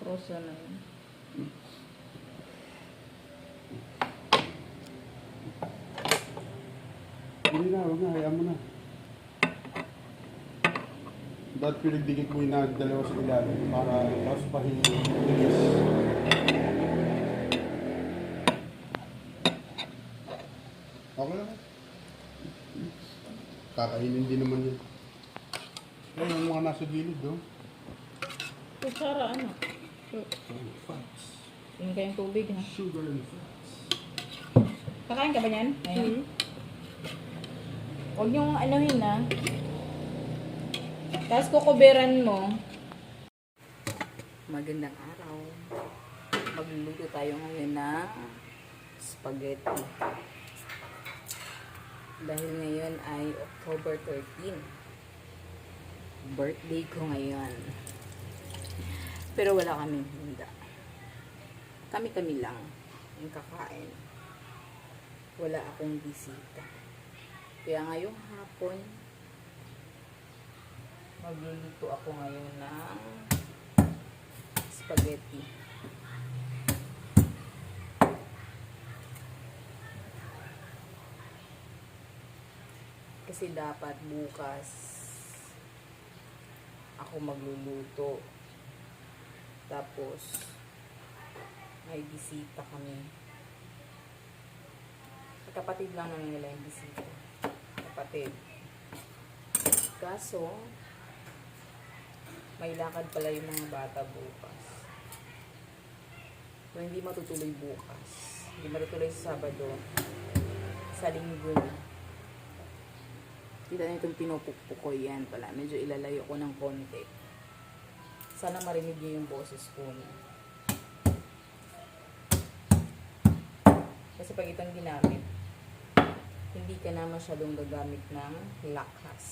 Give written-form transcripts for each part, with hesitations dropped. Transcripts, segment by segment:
Prosa na yun. Hindi na, huwag na, hayaan mo na. Dapat pinagdikit mo yung dalawa sa ilalim para tapos pahiligis. Okay lang. Kakainin din naman yun. Ayun, yung mga nasa gilid, no? Kutsara, ano? Fats. Yun kayong tubig, ha? Sugar and fats. Kakain ka ba yan? Ayan. Huwag niyong anuhin, ha? Tapos kukuberan mo. Magandang araw. Magluluto tayo ngayon ng spaghetti. Dahil ngayon ay October 13. Birthday ko ngayon. Pero wala kaming handa. Kami-kami lang ang kakain. Wala akong bisita. Kaya ngayong hapon, magluluto ako ngayon ng spaghetti. Kasi dapat bukas ako magluluto. Tapos may bisita kami. Kapatid lang naman nila yung bisita. Kapatid. Kaso may lakad pala yung mga bata bukas. So, hindi matutuloy bukas. Hindi matutuloy sa Sabado. Sa Linggo na. Kita niyo itong pinupukpuk ko yan pala. Medyo ilalayo ko ng konti. Sana marinig niyo yung boses ko. Kasi pag itong ginamit, hindi ka na masyadong gagamit ng lakas.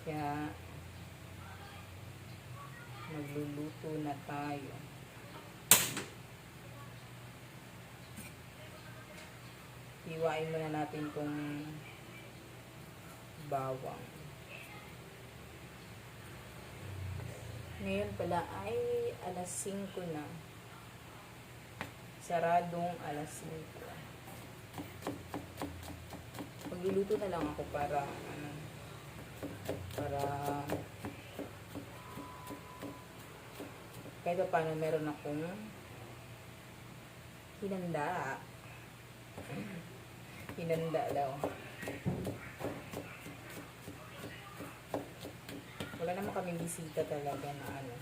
Kaya, magluluto na tayo. Hiwain muna natin itong bawang. Ngayon pala ay alas 5 na. Saradong alas 5. Magluluto na lang ako para kahit paano meron akong hinanda. Hinanda daw. Wala naman kaming bisita talaga na ano.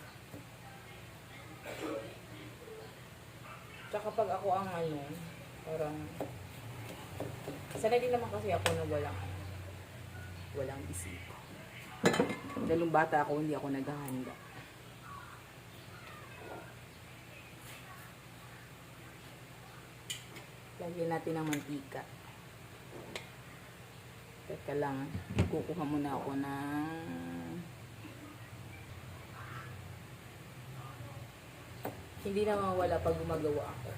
Tsaka pag ako ang parang sanay din naman kasi ako na walang bisita. Dahil nung bata ako, hindi ako naghahanda. Lagyan natin ng mantika. Teka lang, kukuha muna ako ng hindi na mawala pag gumagawa ako.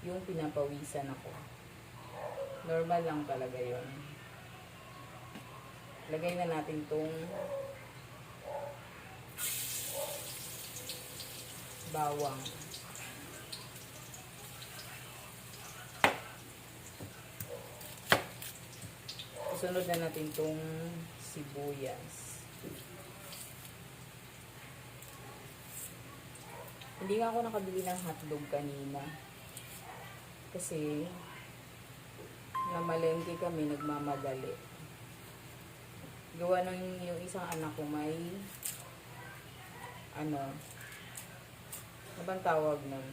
Yung pinapawisan ako. Normal lang talaga yun. Lagay na natin tong bawang. Sunod na natin tong sibuyas. Hindi nga ako nakabili ng hotdog kanina. Kasi namalengke kami, nagmamadali. Gawa ng yung isang anak ko may ano bang tawag nun?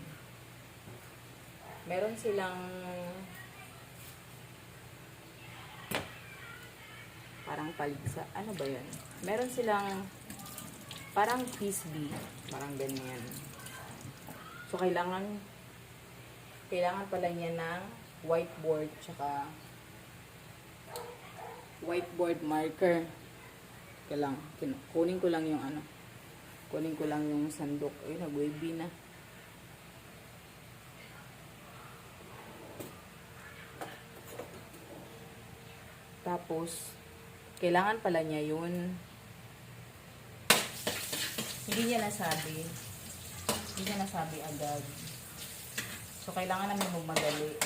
Meron silang parang paligsa. Ano ba yun? Meron silang parang frisbee, parang ganyan. So, kailangan pala niya ng whiteboard, tsaka whiteboard marker. Kailangan, kunin ko lang yung ano, kunin ko lang yung sandok. Ay, nag-wavy na. Tapos, kailangan pala niya yun. Hindi niya nasabi agad. So, kailangan namin magmadali.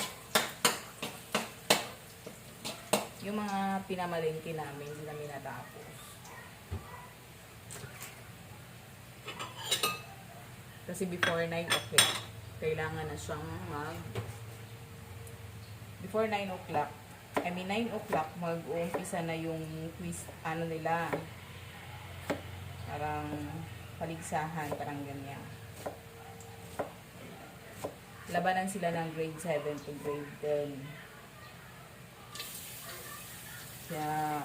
Yung mga pinamalengke namin, hindi namin natapos. Kasi before 9 o'clock, kailangan na siyang before 9 o'clock, 9 o'clock, mag-uumpisa na yung quiz, ano nila, parang paligsahan, parang ganyan. Labanan sila ng grade 7 to grade 10. Kaya,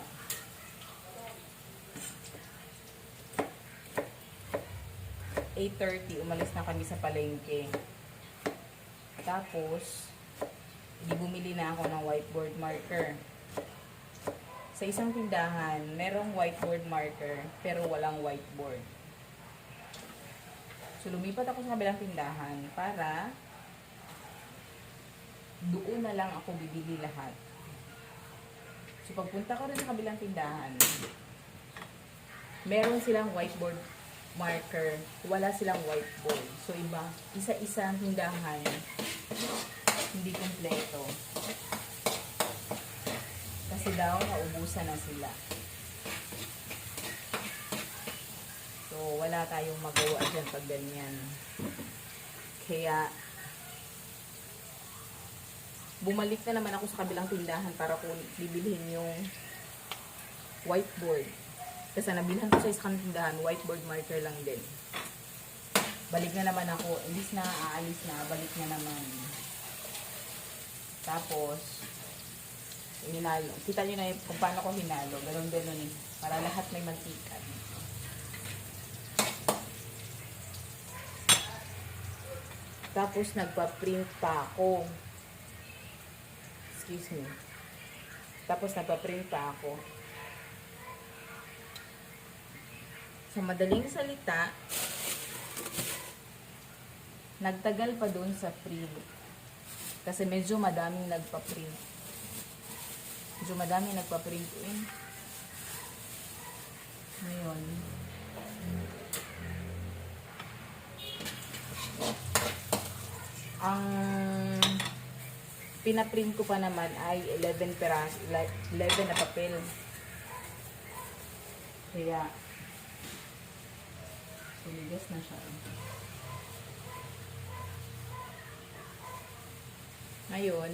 umalis na kami sa palengke. Tapos, bumili na ako ng whiteboard marker. Sa isang tindahan, merong whiteboard marker, pero walang whiteboard. So, lumipat ako sa kabilang tindahan para doon na lang ako bibili lahat. So, pagpunta ko rin sa kabilang tindahan, meron silang whiteboard marker, wala silang whiteboard. So, isa-isang tindahan, hindi kumpleto. Kasi daw, naubusan na sila. So, wala tayong magawa dyan pag ganyan. Kaya, bumalik na naman ako sa kabilang tindahan para kung bibilihin yung whiteboard. Kasi nabilhan ko sa isang tindahan, whiteboard marker lang din. Balik na naman ako. Imbis na aalis na, balik na naman. Tapos, hinalo. Kita nyo na kung paano ko hinalo. Ganun-ganun. Para lahat may mantika. Tapos, nagpa-print pa ako. Excuse me. Tapos, nagpa-print pa ako. Sa madaling salita, nagtagal pa doon sa print. Kasi medyo madaming nagpa-print. Medyo madaming nagpa-print in. Ngayon. Ang pinaprint ko pa naman ay 11 na papel. Kaya, sumigas na siya. Ngayon,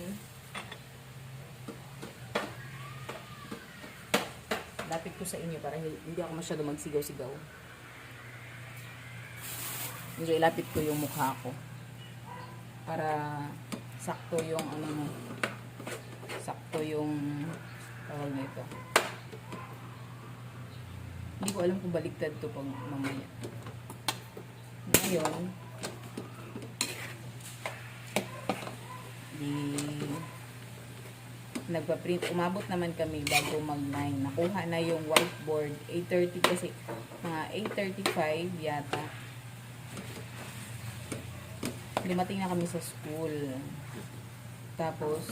lapit ko sa inyo para hindi ako masyado magsigaw-sigaw. Medyo ilapit ko yung mukha ko. Para sakto yung sakto yung tawag nito. Hindi ko alam kung baliktad to pag mamaya. Ngayon, nagpa-print. Umabot naman kami bago mag-9. Nakuha na yung whiteboard. 8:30 kasi. Mga 8:35 yata. Dumating na kami sa school. Tapos,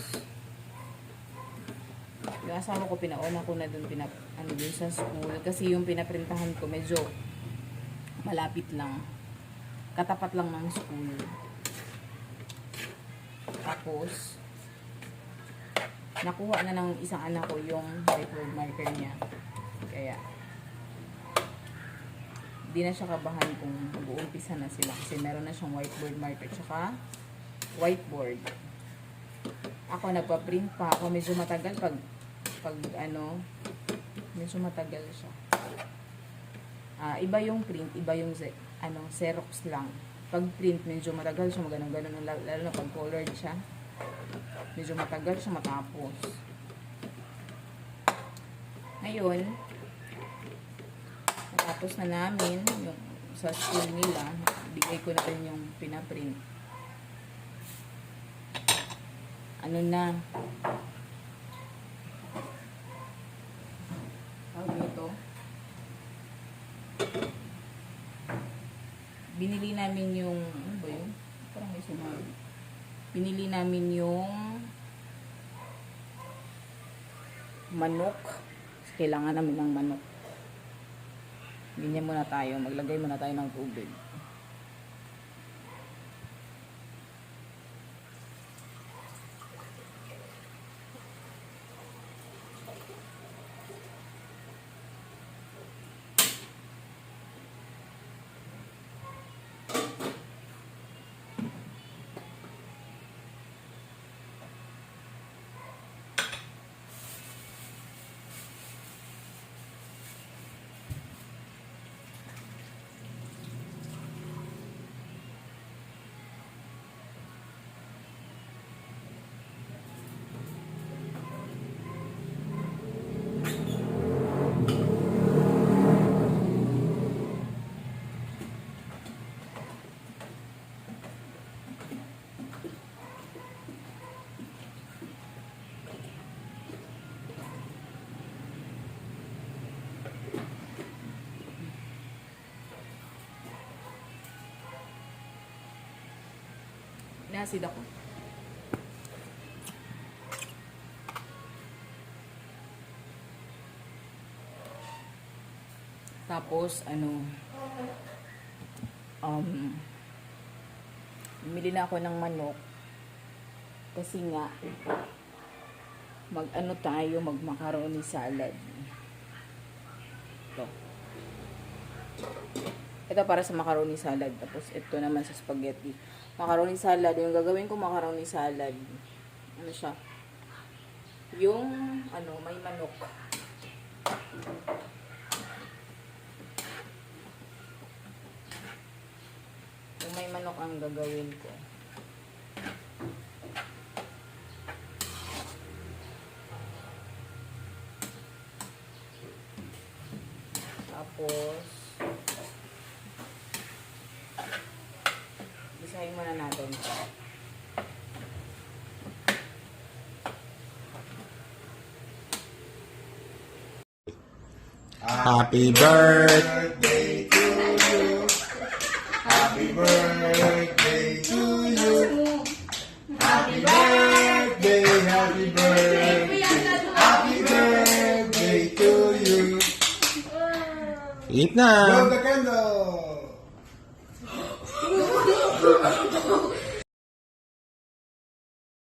yung asawa ko, pinauna ko na dun, dun sa school. Kasi yung pinaprintahan ko, medyo malapit lang. Katapat lang ng school. Tapos, nakuha na ng isang anak ko yung whiteboard marker niya. Kaya, di na siya kabahan kung mag-uumpisa na sila. Kasi meron na siyang whiteboard marker tsaka whiteboard. Ako, nagpa-print pa ako. Medyo matagal medyo matagal siya. Iba yung print, iba yung Xerox lang. Pag print, medyo matagal siya, ganun-ganun, lalo na pag colored siya. Medyo matagal siya matapos. Ngayon, Tapos na namin yung sa school nila. Bigay ko na rin yung pinaprint. Ano na? Tawag nito. Binili namin yung, ano ba yun? Parang may sumabi. Binili namin yung manok. Kailangan namin ng manok. Ganyan muna tayo. Maglagay muna tayo ng tubig. Inasid ako. Tapos, bumili na ako ng manok. Kasi nga, mag-macaroni salad. Ito. Ito para sa macaroni salad. Tapos, ito naman sa spaghetti. Macaroni salad. Yung gagawin ko macaroni salad. Ano siya? Yung, may manok. Yung may manok ang gagawin ko. Tapos, isahin muna natin. Happy birthday to you. Happy birthday to you. Happy birthday, happy birthday. Happy birthday to you. Eat na. Blow the candle.